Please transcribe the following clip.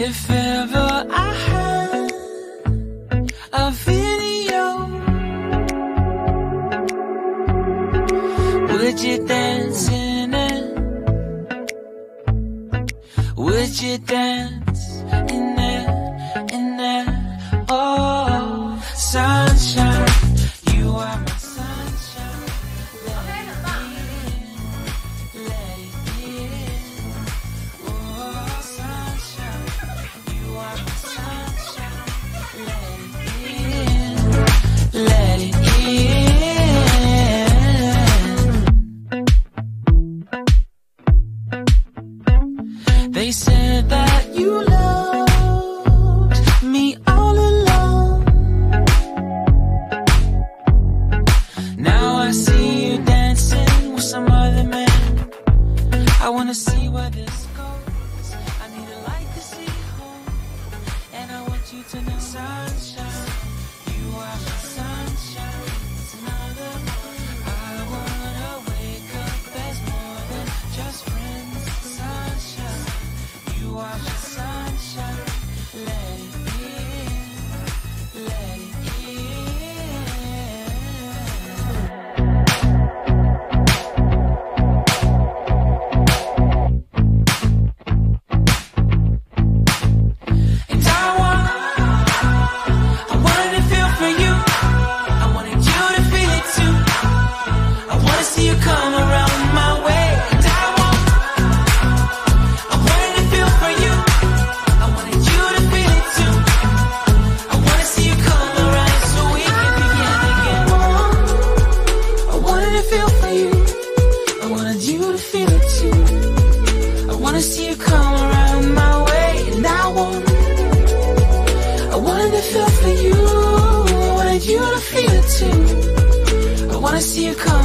If ever I had a video, would you dance in it? Would you dance in it, in it? Oh, sunshine, you are my sunshine. Let it in. Oh, sunshine, you are my sunshine. Let it in. They said that you loved me all along. Now I see you dancing with some other man. I wanna see where this goes. I need a light to see home, and I want you to know, sunshine, you are my sunshine. It's another morning. I wanna wake up as more than just friends. Sunshine, you are my sunshine. Let it in, let it And I wanted to feel for you. I wanted you to feel it too. I wanna see you come around my way. And I wanted to feel for you. I wanted you to feel it too. I wanna see you come around so we can begin again. I wanted to feel for you. I wanted you to feel it too. I wanna see you come around my way. And I wanted to feel for you. I wanted you to feel it too. I wanna see you come